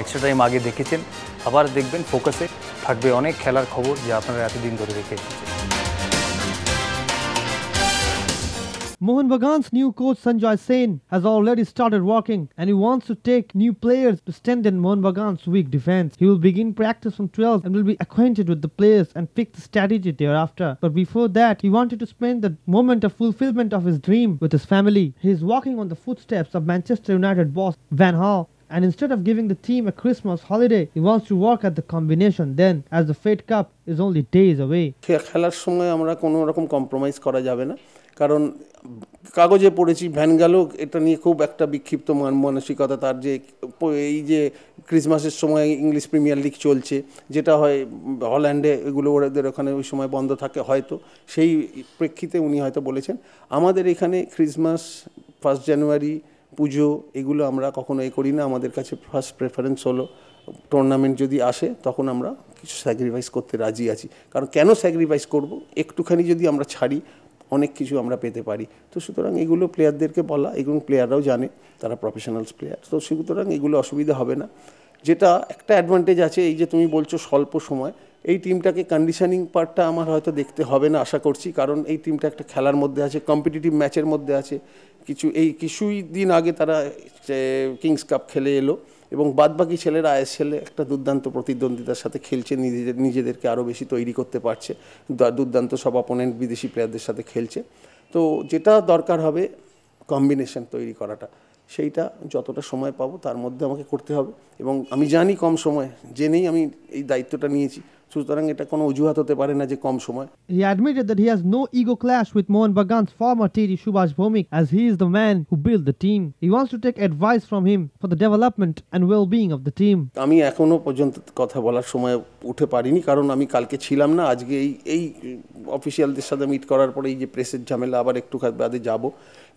Extra time আগে দেখেছেন, আবার দেখবেন ফোকাসে থাকবে অনেক খেলার খবর যা আপনারা এতদিন ধরে দেখে এসেছেন। Mohun Bagan's new coach Sanjay Sen has already started working and he wants to take new players to strengthen Mohun Bagan's weak defense. He will begin practice from 12 and will be acquainted with the players and pick the strategy thereafter. But before that, he wanted to spend the moment of fulfillment of his dream with his family. He is walking on the footsteps of Manchester United boss Van Gaal. And instead of giving the team a Christmas holiday, he wants to work at the combination then, as the Fed Cup is only days away. খেলার সময় আমরা কোনো রকম compromise করা যাবে না, কারণ কাগজে পড়েছি ভ্যান গালও এটা নিয়ে খুব একটা বিক্ষিপ্ত মানসিকতা তার, যে এই যে ক্রিসমাসের সময় ইংলিশ প্রিমিয়ার লিগ চলছে, যেটা হয় হল্যান্ডে, এগুলো ওদের ওখানে ওই সময় বন্ধ থাকে, হয়তো সেই প্রেক্ষিতে উনি হয়তো বলেছেন আমাদের এখানে ক্রিসমাস, 1 জানুয়ারি, পুজো, এগুলো আমরা কখনো করি না। আমাদের কাছে ফার্স্ট প্রেফারেন্স হলো টুর্নামেন্ট যদি আসে তখন আমরা কিছু স্যাক্রিফাইস করতে রাজি আছি, কারণ কেন স্যাক্রিফাইস করব, একটুখানি যদি আমরা ছাড়ি অনেক কিছু আমরা পেতে পারি। তো সুতরাং এগুলো প্লেয়ারদেরকে বলা, এবং প্লেয়াররাও জানে তারা প্রফেশনালস প্লেয়ার, তো সুতরাং এগুলো অসুবিধা হবে না। যেটা একটা অ্যাডভান্টেজ আছে, এই যে তুমি বলছো স্বল্প সময়, এই টিমটাকে কন্ডিশনিং পার্টটা আমার হয়তো দেখতে হবে না আশা করছি, কারণ এই টিমটা একটা খেলার মধ্যে আছে, কম্পিটিটিভ ম্যাচের মধ্যে আছে। কিছুই দিন আগে তারা কিংস কাপ খেলে এলো, এবং বাদবাকি ছেলেরা আইএসএলে একটা দুর্দান্ত প্রতিদ্বন্দ্বিতার সাথে খেলছে, নিজেদেরকে আরও বেশি তৈরি করতে পারছে, দুর্দান্ত সব অপোনেন্ট বিদেশি প্লেয়ারদের সাথে খেলছে। তো যেটা দরকার হবে কম্বিনেশন তৈরি করাটা, সেইটা যতটা সময় পাবো তার মধ্যে আমাকে করতে হবে, এবং আমি জানি কম সময়, জেনেই আমি এই দায়িত্বটা নিয়েছি, সুতরাং এটা কোনো অজুহাত হতে পারে না যে কম সময়। He admitted that he has no ego clash with Mohun Bagan's former TD Subhash Bhomik, as he is the man who built the team. He wants to take advice from him for the development and well-being of the team. আমি এখনো পর্যন্ত কথা বলার সময় উঠে পারিনি, কারণ আমি কালকে ছিলাম না। আজকে এই অফিসিয়ালদের সাথে মিট করার পরে এই যে প্রেসের ঝামেলা, আবার একটু বাদে যাব,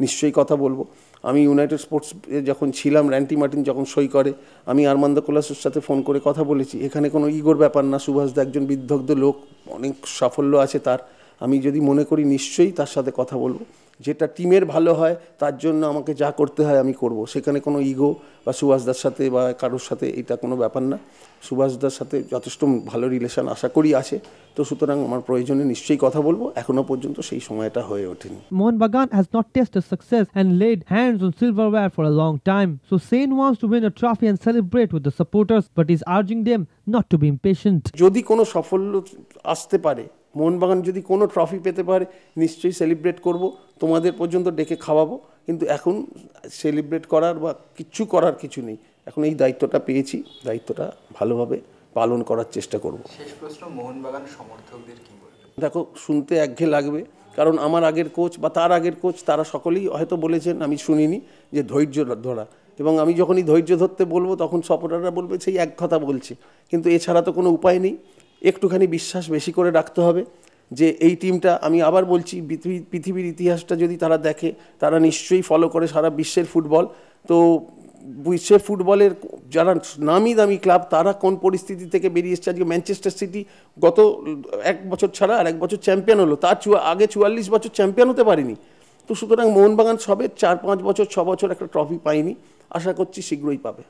নিশ্চয়ই কথা বলবো। আমি ইউনাইটেড স্পোর্টস যখন ছিলাম, র্যান্টি মার্টিন যখন সই করে, আমি আরমান্দো কোলাসের সাথে ফোন করে কথা বলেছি। এখানে কোনো ইগোর ব্যাপার না, সুভাষদা একজন বিদগ্ধ লোক, অনেক সাফল্য আছে তার। আমি যদি মনে করি নিশ্চয়ই তার সাথে কথা বলবো, যেটা টিমের ভালো হয় তার জন্য আমাকে যা করতে হয় আমি করব। সেখানে কোনো ইগো বা সুভাষদার সাথে বা কারোর সাথে এটা কোনো ব্যাপার না। সুভাষদার সাথে যথেষ্ট ভালো রিলেশন আশা করি আছে, তো সুতরাং আমার প্রয়োজনে নিশ্চয়ই কথা বলবো। এখনো পর্যন্ত সেই সময়টা হয়ে ওঠেনি। Mohun Bagan has not tasted success and laid hands on silverware for a long time. So Sen wants to win a trophy and celebrate with the supporters, but is urging them not to be impatient. যদি কোনো সাফল্য আসতে পারে, মোহনবাগান যদি কোনো trophy পেতে পারে, নিশ্চয়ই সেলিব্রেট করব, তোমাদের পর্যন্ত ডেকে খাওয়াবো। কিন্তু এখন সেলিব্রেট করার বা কিছু নেই। এখন এই দায়িত্বটা পেয়েছি, দায়িত্বটা ভালোভাবে পালন করার চেষ্টা করব। শেষ প্রশ্ন, মোহনবাগান সমর্থকদের কি বলবেন? দেখো, শুনতে একঘেয়ে লাগবে, কারণ আমার আগের কোচ বা তার আগের কোচ তারা সকলেই হয়তো বলেছেন, আমি শুনিনি, যে ধৈর্য ধরা। এবং আমি যখনই ধৈর্য ধরতে বলবো তখন সাপোর্টাররা বলবে সেই এক কথা বলছে, কিন্তু এছাড়া তো কোনো উপায় নেই। একটুখানি বিশ্বাস বেশি করে রাখতে হবে যে এই টিমটা, আমি আবার বলছি, পৃথিবীর ইতিহাসটা যদি তারা দেখে, তারা নিশ্চয়ই ফলো করে সারা বিশ্বের ফুটবল। তো বিশ্বের ফুটবলের যারা নামি দামি ক্লাব, তারা কোন পরিস্থিতি থেকে বেরিয়ে এসছে। আজকে ম্যানচেস্টার সিটি গত 1 বছর ছাড়া আর 1 বছর চ্যাম্পিয়ন হলো, তার আগে 44 বছর চ্যাম্পিয়ন হতে পারেনি। তো সুতরাং মোহনবাগান সবে 4-5 বছর 6 বছর একটা ট্রফি পায়নি, আশা করছি শীঘ্রই পাবে।